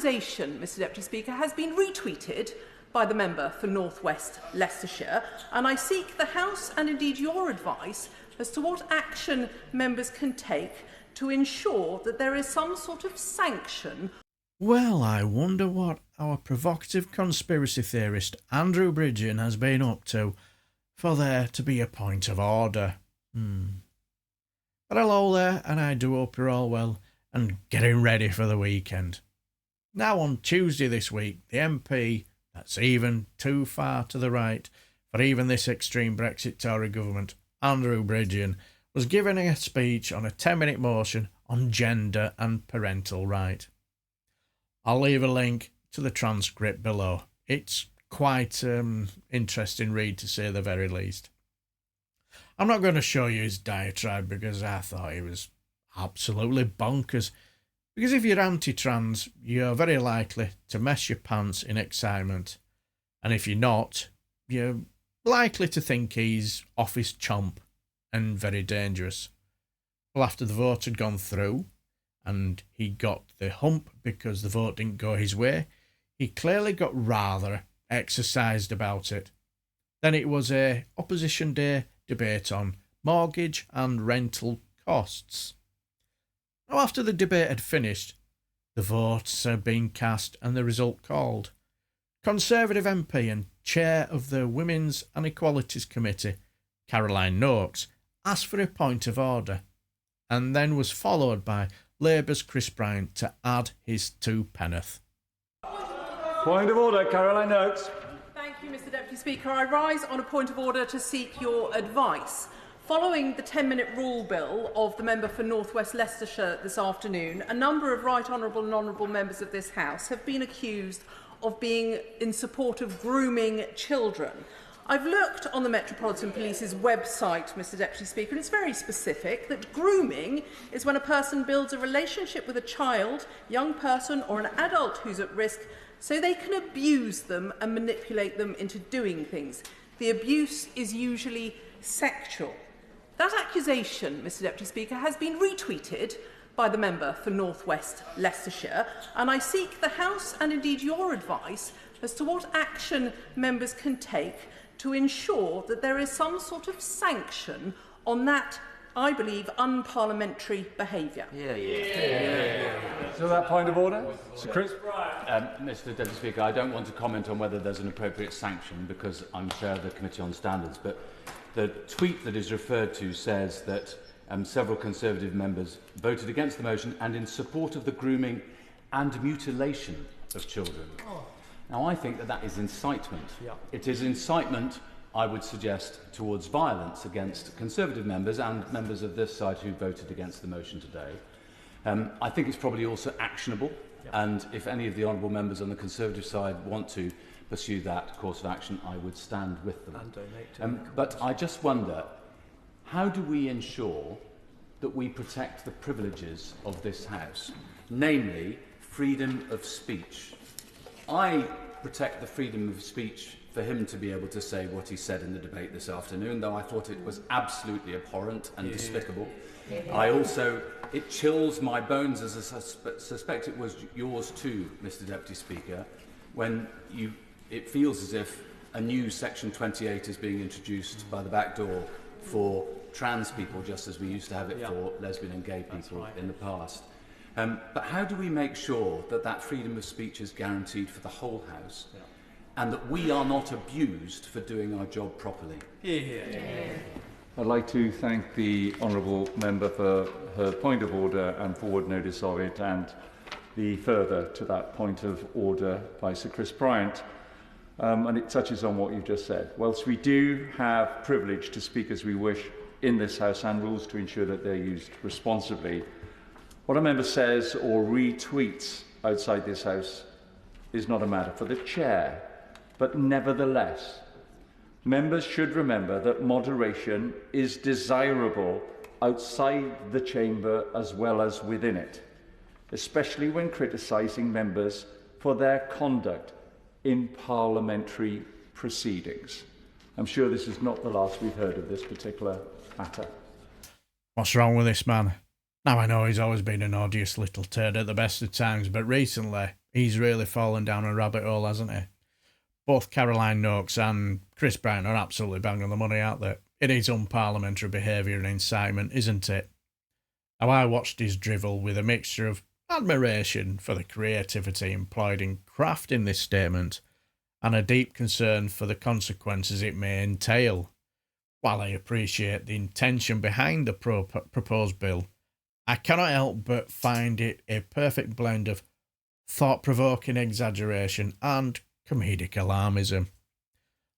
accusation, Mr Deputy Speaker, has been retweeted by the member for North West Leicestershire, and I seek the House and indeed your advice as to what action members can take to ensure that there is some sort of sanction. Well, I wonder what our provocative conspiracy theorist Andrew Bridgen has been up to for there to be a point of order. But hello there, and I do hope you're all well and getting ready for the weekend. Now on Tuesday this week, the MP that's even too far to the right for even this extreme Brexit Tory government, Andrew Bridgen, was giving a speech on a 10-minute motion on gender and parental right. I'll leave a link to the transcript below. It's quite interesting read, to say the very least. I'm not going to show you his diatribe because I thought he was absolutely bonkers. Because if you're anti-trans, you're very likely to mess your pants in excitement. And if you're not, you're likely to think he's off his chump and very dangerous. Well, after the vote had gone through, and he got the hump because the vote didn't go his way, he clearly got rather exercised about it. Then it was a opposition day debate on mortgage and rental costs. Now, after the debate had finished, the votes had been cast and the result called. Conservative MP and chair of the Women's and Equalities Committee, Caroline Nokes, asked for a point of order, and then was followed by Labour's Chris Bryant to add his two penneth. Point of order, Caroline Nokes. Thank you, Mr Deputy Speaker. I rise on a point of order to seek your advice. Following the 10-minute rule bill of the member for North West Leicestershire this afternoon, a number of right honourable and honourable members of this House have been accused of being in support of grooming children. I've looked on the Metropolitan Police's website, Mr Deputy Speaker, and it's very specific that grooming is when a person builds a relationship with a child, young person or an adult who's at risk so they can abuse them and manipulate them into doing things. The abuse is usually sexual. That accusation, Mr Deputy Speaker, has been retweeted by the member for North West Leicestershire, and I seek the House and indeed your advice as to what action members can take to ensure that there is some sort of sanction on that, I believe, unparliamentary behaviour. So that point of order? Sir Chris? Mr Deputy Speaker, I don't want to comment on whether there's an appropriate sanction because I'm chair of the Committee on Standards, but the tweet that is referred to says that several Conservative members voted against the motion and in support of the grooming and mutilation of children. Now, I think that that is incitement. It is incitement, I would suggest, towards violence against Conservative members and members of this side who voted against the motion today. I think it's probably also actionable, and if any of the honourable members on the Conservative side want to pursue that course of action, I would stand with them. But I just wonder, how do we ensure that we protect the privileges of this House, namely freedom of speech? I protect the freedom of speech for him to be able to say what he said in the debate this afternoon, though I thought it was absolutely abhorrent and despicable. It chills my bones, as I suspect it was yours too, Mr Deputy Speaker, when it feels as if a new Section 28 is being introduced by the back door for trans people, just as we used to have it for lesbian and gay people in the past. But how do we make sure that that freedom of speech is guaranteed for the whole House and that we are not abused for doing our job properly? I'd like to thank the honourable member for her point of order and forward notice of it, and the further to that point of order by Sir Chris Bryant. And it touches on what you've just said. Whilst we do have privilege to speak as we wish in this House and rules to ensure that they're used responsibly, what a member says or retweets outside this House is not a matter for the chair. But nevertheless, members should remember that moderation is desirable outside the chamber as well as within it, especially when criticising members for their conduct in parliamentary proceedings. I'm sure this is not the last we've heard of this particular matter. What's wrong with this man? Now, I know he's always been an odious little turd at the best of times, but recently he's really fallen down a rabbit hole, hasn't he? Both Caroline Nokes and Chris Bryant are absolutely bang on the money, aren't they? It is unparliamentary behaviour and incitement, isn't it? Now, I watched his drivel with a mixture of admiration for the creativity employed in crafting this statement and a deep concern for the consequences it may entail. While I appreciate the intention behind the proposed bill, I cannot help but find it a perfect blend of thought-provoking exaggeration and comedic alarmism.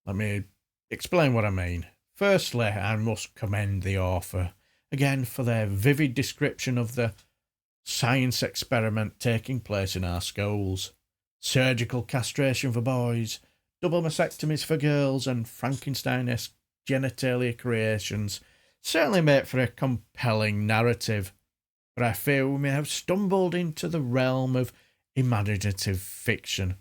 Let me explain what I mean. Firstly, I must commend the author, again, for their vivid description of the science experiment taking place in our schools. Surgical castration for boys, double mastectomies for girls, and Frankenstein-esque genitalia creations certainly make for a compelling narrative, but I fear we may have stumbled into the realm of imaginative fiction.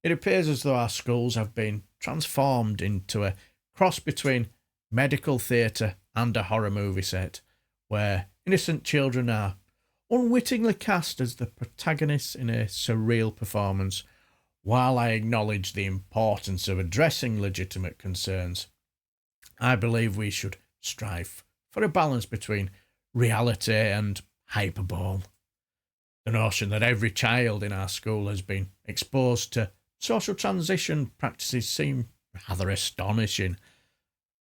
It appears as though our schools have been transformed into a cross between medical theatre and a horror movie set, where innocent children are unwittingly cast as the protagonists in a surreal performance. While I acknowledge the importance of addressing legitimate concerns, I believe we should strive for a balance between reality and hyperbole. The notion that every child in our school has been exposed to social transition practices seem rather astonishing.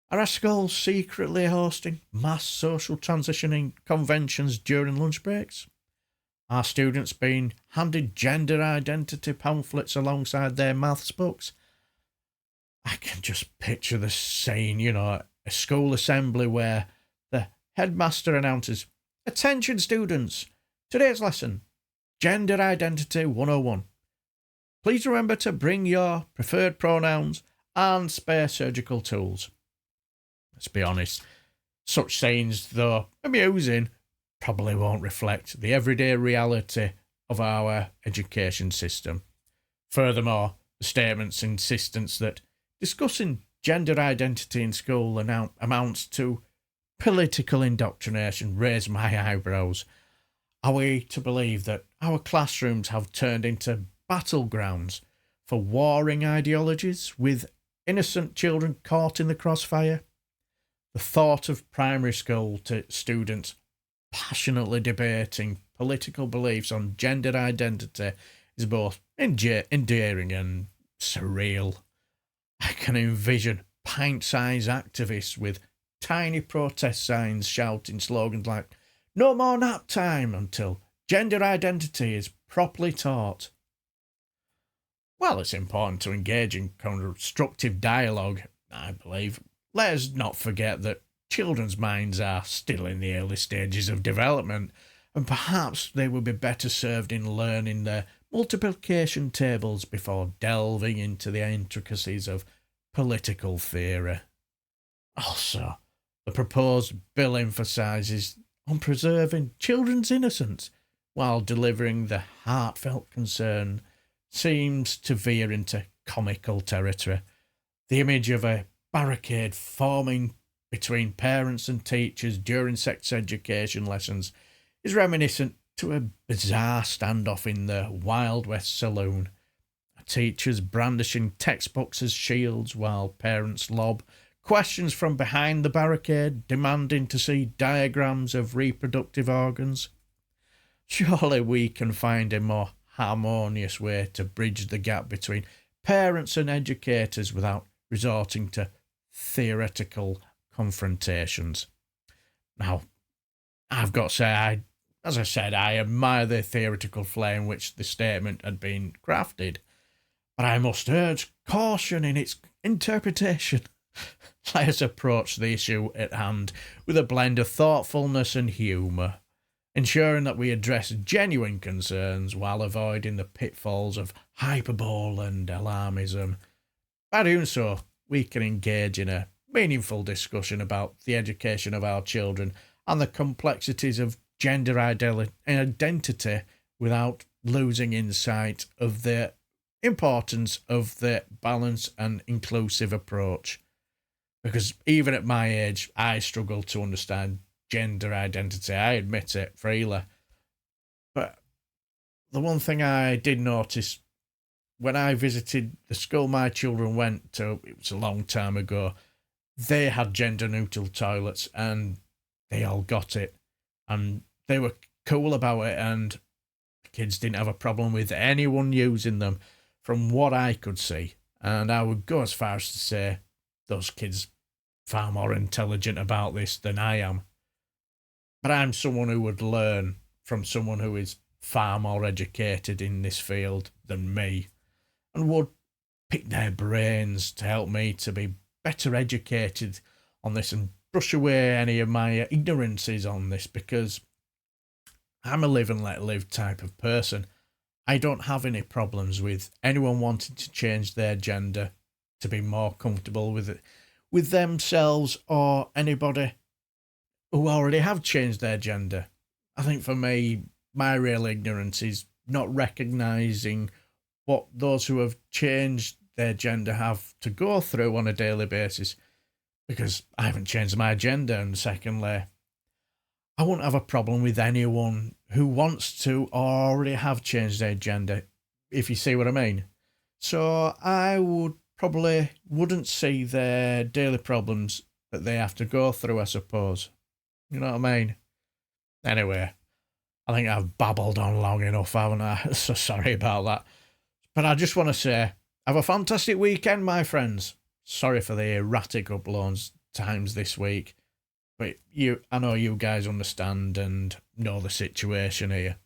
Are our schools secretly hosting mass social transitioning conventions during lunch breaks? Are students being handed gender identity pamphlets alongside their maths books? I can just picture the scene, a school assembly where the headmaster announces, "Attention students, today's lesson, Gender Identity 101. Please remember to bring your preferred pronouns and spare surgical tools." Let's be honest, such scenes, though amusing, probably won't reflect the everyday reality of our education system. Furthermore, the statement's insistence that discussing gender identity in school amounts to political indoctrination raise my eyebrows. Are we to believe that our classrooms have turned into battlegrounds for warring ideologies with innocent children caught in the crossfire? The thought of primary school students passionately debating political beliefs on gender identity is both endearing and surreal. I can envision pint-sized activists with tiny protest signs shouting slogans like "No more nap time" until gender identity is properly taught. While it's important to engage in constructive dialogue, I believe, let us not forget that children's minds are still in the early stages of development, and perhaps they would be better served in learning their multiplication tables before delving into the intricacies of political theory. Also, the proposed bill emphasises on preserving children's innocence while delivering the heartfelt concern seems to veer into comical territory. The image of a barricade forming between parents and teachers during sex education lessons is reminiscent to a bizarre standoff in the Wild West saloon. Teachers brandishing textbooks as shields while parents lob questions from behind the barricade demanding to see diagrams of reproductive organs. Surely we can find a more harmonious way to bridge the gap between parents and educators without resorting to theoretical confrontations. Now, I've got to say, as I said, I admire the theoretical flair in which the statement had been crafted, but I must urge caution in its interpretation. Let us approach the issue at hand with a blend of thoughtfulness and humour, ensuring that we address genuine concerns while avoiding the pitfalls of hyperbole and alarmism. By doing so, we can engage in a meaningful discussion about the education of our children and the complexities of gender identity without losing insight of the importance of the balanced and inclusive approach. Because even at my age, I struggle to understand gender identity. I admit it freely. But the one thing I did notice when I visited the school my children went to, it was a long time ago, they had gender-neutral toilets and they all got it. And they were cool about it, and the kids didn't have a problem with anyone using them from what I could see. And I would go as far as to say those kids far more intelligent about this than I am. But I'm someone who would learn from someone who is far more educated in this field than me, and would pick their brains to help me to be better educated on this and brush away any of my ignorances on this, because I'm a live and let live type of person. I don't have any problems with anyone wanting to change their gender to be more comfortable with it, with themselves or anybody who already have changed their gender. I think for me, my real ignorance is not recognising what those who have changed their gender have to go through on a daily basis, because I haven't changed my gender. And secondly, I wouldn't have a problem with anyone who wants to or already have changed their gender, if you see what I mean. So I wouldn't see their daily problems that they have to go through, I suppose. You know what I mean? Anyway, I think I've babbled on long enough, haven't I? So sorry about that. But I just want to say, have a fantastic weekend, my friends. Sorry for the erratic uploads times this week, but I know you guys understand and know the situation here.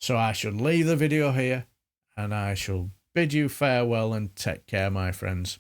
So I shall leave the video here, and I shall bid you farewell and take care, my friends.